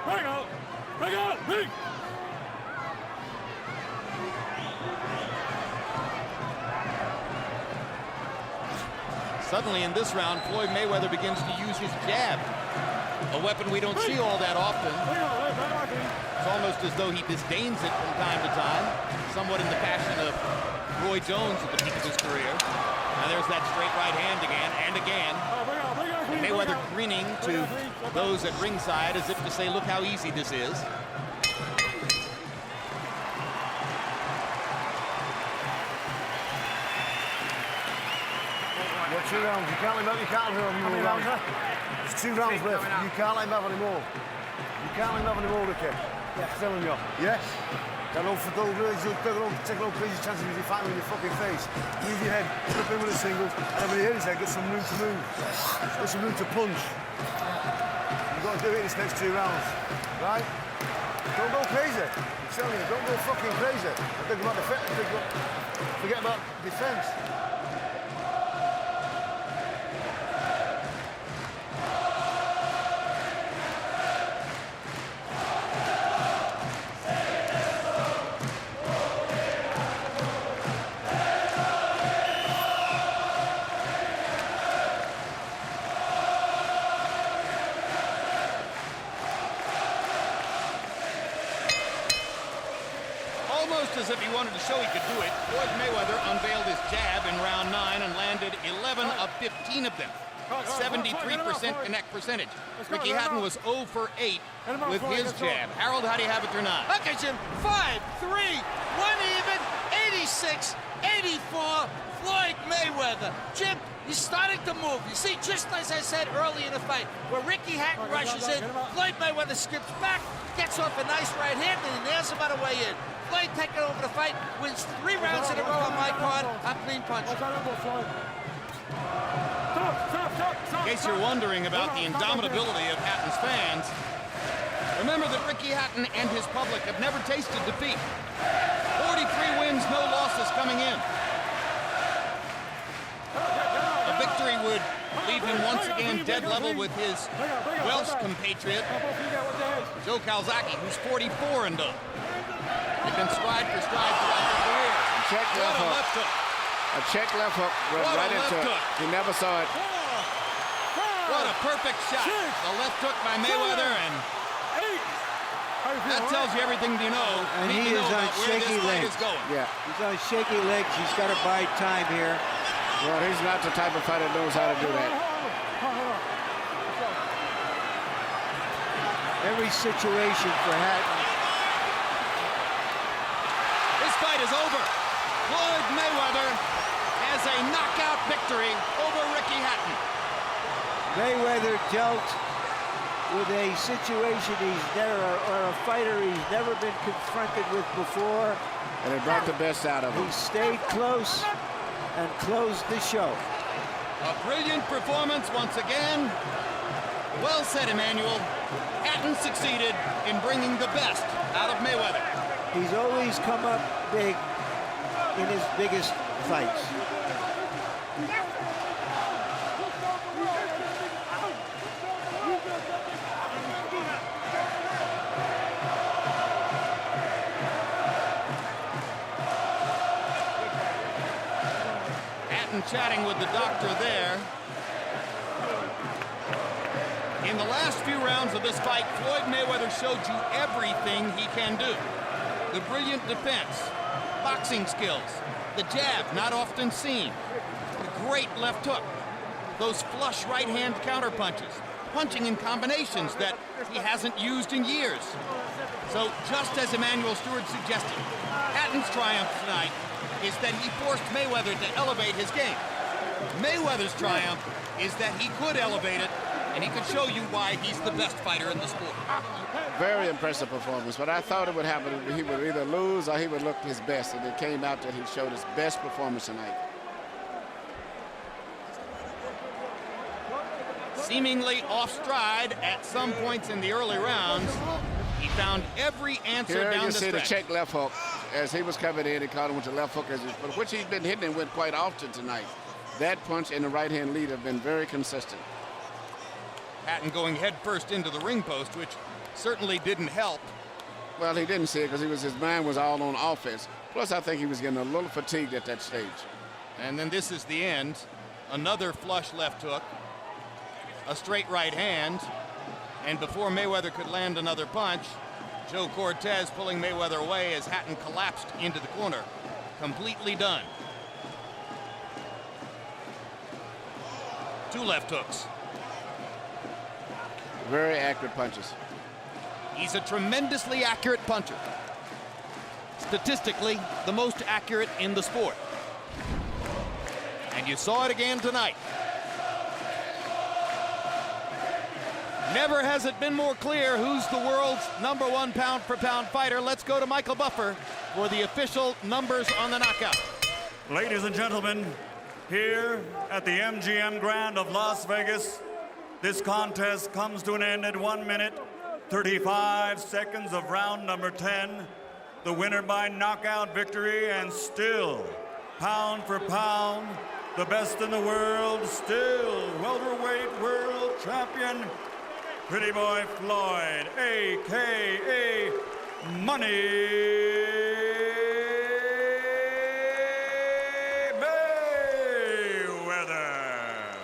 Bring out! Bring out! Bring! Suddenly in this round, Floyd Mayweather begins to use his jab, a weapon we don't see all that often. It's almost as though he disdains it from time to time, somewhat in the fashion of Roy Jones at the peak of his career. And there's that straight right hand again and again. Mayweather grinning to those at ringside as if to say, look how easy this is. Two rounds. You can't let him have any more rounds. There's 2 rounds left. You can't let him have any more. You can't let him have any more, Ricky. Yeah. I'm telling you. Yes. Don't take no crazy chances if you fight him in your fucking face. Move your head, flip him with a single, and then when you hit his head, get some room to move. Get some room to punch. You've got to do it in these next 2 rounds. Right? Don't go crazy. I'm telling you, don't go fucking crazy. Think about defense. Forget about defense. Almost as if he wanted to show he could do it, Floyd Mayweather unveiled his jab in round 9 and landed 11 of 15 of them. 73% connect percentage. Ricky Hatton was 0 for 8 with his jab. Harold, how do you have it tonight? Okay, Jim. 5-3, 1 even, 86, 84. Floyd Mayweather. Jim, he's starting to move. You see, just as I said early in the fight, where Ricky Hatton rushes in, Floyd Mayweather skips back, gets off a nice right hand, and he nails him on the way in. Floyd taking over the fight, wins 3 rounds in a row on my card. I'm clean punching. In case you're wondering about the indomitability of Hatton's fans, remember that Ricky Hatton and his public have never tasted defeat. 43 wins, no losses coming in. A victory would leave him once again dead level with his Welsh compatriot, Joe Calzaghe, who's 44 and 0. They've been stride for stride throughout their careers. Check left hook. Left hook. A check left hook went right into it. He never saw it. What a perfect shot. The left hook by Mayweather, and that tells you everything you know. And he is on shaky legs. Yeah. He's on shaky legs. He's got to bide time here. Well, he's not the type of fighter that knows how to do that. Every situation for Hatton. This fight is over. Floyd Mayweather has a knockout victory over Ricky Hatton. Mayweather dealt with a situation or a fighter he's never been confronted with before. And it brought the best out of him. He stayed close and closed the show. A brilliant performance once again. Well said, Emmanuel. Hatton succeeded in bringing the best out of Mayweather. He's always come up big in his biggest fights. Hatton chatting with the doctor there. In the last few rounds of this fight, Floyd Mayweather showed you everything he can do. The brilliant defense, boxing skills, the jab, not often seen, the great left hook, those flush right-hand counter punches, punching in combinations that he hasn't used in years. So just as Emmanuel Stewart suggested, Hatton's triumph tonight is that he forced Mayweather to elevate his game. Mayweather's triumph is that he could elevate it, and he could show you why he's the best fighter in the sport. Very impressive performance, but I thought it would happen. He would either lose or he would look his best, and it came out that he showed his best performance tonight. Seemingly off stride at some points in the early rounds, he found every answer Here down you the see stretch. the check left hook. As he was coming in, he caught him with the left hook, but which he's been hitting with quite often tonight. That punch and the right-hand lead have been very consistent. Hatton going head first into the ring post, which certainly didn't help. Well, he didn't see it because his mind was all on offense. Plus, I think he was getting a little fatigued at that stage. And then this is the end. Another flush left hook, a straight right hand, and before Mayweather could land another punch, Joe Cortez pulling Mayweather away as Hatton collapsed into the corner. Completely done. 2 left hooks. Very accurate punches. He's a tremendously accurate puncher. Statistically, the most accurate in the sport. And you saw it again tonight. Never has it been more clear who's the world's #1 pound-for-pound fighter. Let's go to Michael Buffer for the official numbers on the knockout. Ladies and gentlemen, here at the MGM Grand of Las Vegas, this contest comes to an end at 1 minute, 35 seconds of round number 10. The winner by knockout victory, and still, pound for pound, the best in the world, still welterweight world champion, Pretty Boy Floyd, a.k.a. Money Mayweather.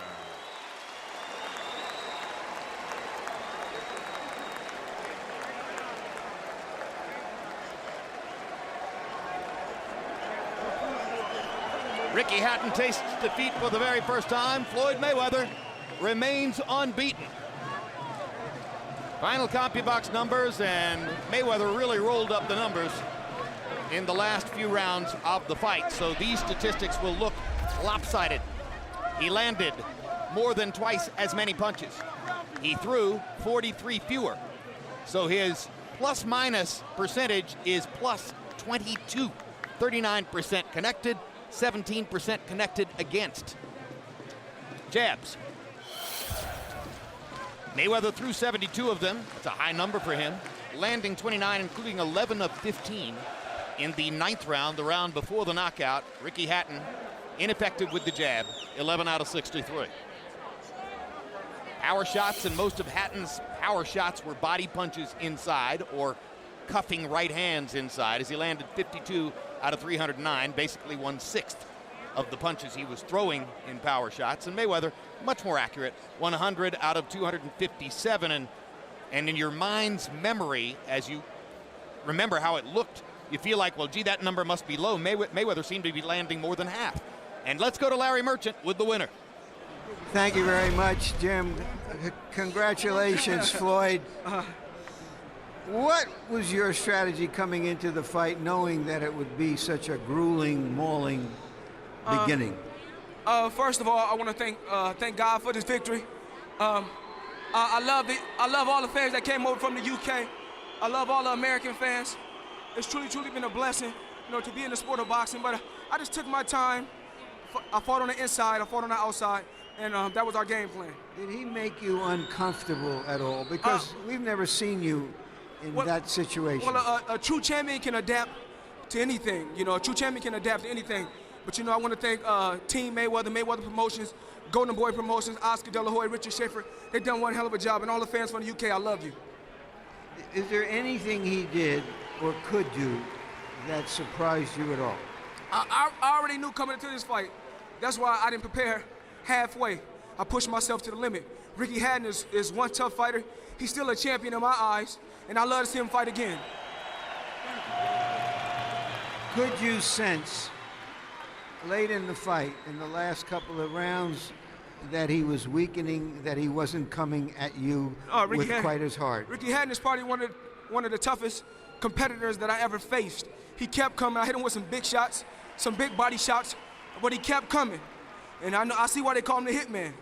Ricky Hatton tastes defeat for the very first time. Floyd Mayweather remains unbeaten. Final CompuBox numbers, and Mayweather really rolled up the numbers in the last few rounds of the fight, so these statistics will look lopsided. He landed more than twice as many punches. He threw 43 fewer, so his plus-minus percentage is plus 22. 39% connected, 17% connected against. Jabs. Mayweather threw 72 of them. That's a high number for him. Landing 29, including 11 of 15 in the 9th round, the round before the knockout. Ricky Hatton, ineffective with the jab, 11 out of 63. Power shots, and most of Hatton's power shots were body punches inside or cuffing right hands inside, as he landed 52 out of 309, basically 1/6 of the punches he was throwing in power shots. And Mayweather, much more accurate, 100 out of 257. And in your mind's memory, as you remember how it looked, you feel like, well, gee, that number must be low. Mayweather seemed to be landing more than half. And let's go to Larry Merchant with the winner. Thank you very much, Jim. Congratulations, Floyd. What was your strategy coming into the fight, knowing that it would be such a grueling, mauling beginning? First of all, I want to thank God for this victory. I love all the fans that came over from the UK. I love all the American fans. It's truly been a blessing, to be in the sport of boxing. But I just took my time. I fought on the inside, I fought on the outside, and that was our game plan. Did he make you uncomfortable at all? Because we've never seen you in that situation. Well, a true champion can adapt to anything. A true champion can adapt to anything. But, I want to thank Team Mayweather, Mayweather Promotions, Golden Boy Promotions, Oscar De La Hoya, Richard Schaefer. They've done one hell of a job. And all the fans from the UK, I love you. Is there anything he did or could do that surprised you at all? I already knew coming into this fight. That's why I didn't prepare halfway. I pushed myself to the limit. Ricky Hatton is one tough fighter. He's still a champion in my eyes, and I love to see him fight again. Could you sense late in the fight, in the last couple of rounds, that he was weakening, that he wasn't coming at you with quite as hard? Ricky Hatton is probably one of the toughest competitors that I ever faced. He kept coming. I hit him with some big shots, some big body shots, but he kept coming. And I see why they call him the Hitman.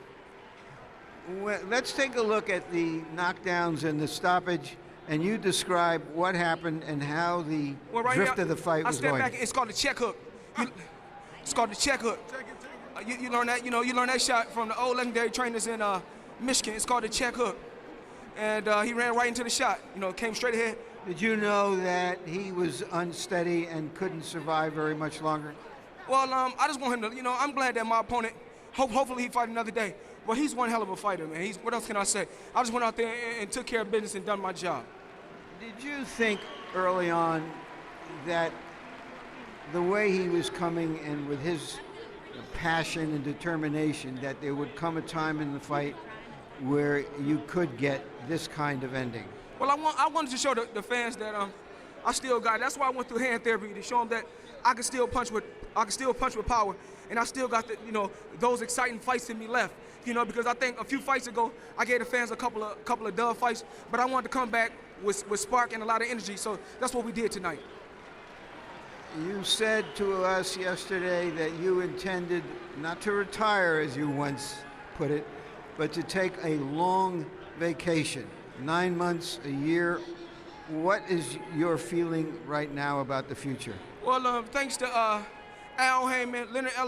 Well, let's take a look at the knockdowns and the stoppage, and you describe what happened and how the drift of the fight was going. Back, it's called the check hook. It's called the check hook. You learn that, you learn that shot from the old legendary trainers in Michigan. It's called the check hook. And he ran right into the shot, came straight ahead. Did you know that he was unsteady and couldn't survive very much longer? Well, I just want him to, I'm glad that my opponent, hopefully he fight another day. Well, he's one hell of a fighter, man. What else can I say? I just went out there and took care of business and done my job. Did you think early on that the way he was coming and with his passion and determination that there would come a time in the fight where you could get this kind of ending? Well, I wanted to show the fans that I still got it. That's why I went through hand therapy, to show them that I can still punch with power, and I still got those exciting fights in me left. Because I think a few fights ago I gave the fans a couple of dub fights, but I wanted to come back with spark and a lot of energy. So that's what we did tonight. You said to us yesterday that you intended not to retire, as you once put it, but to take a long vacation, 9 months, a year. What is your feeling right now about the future? Well, thanks to Al Heyman, Leonard Ellis.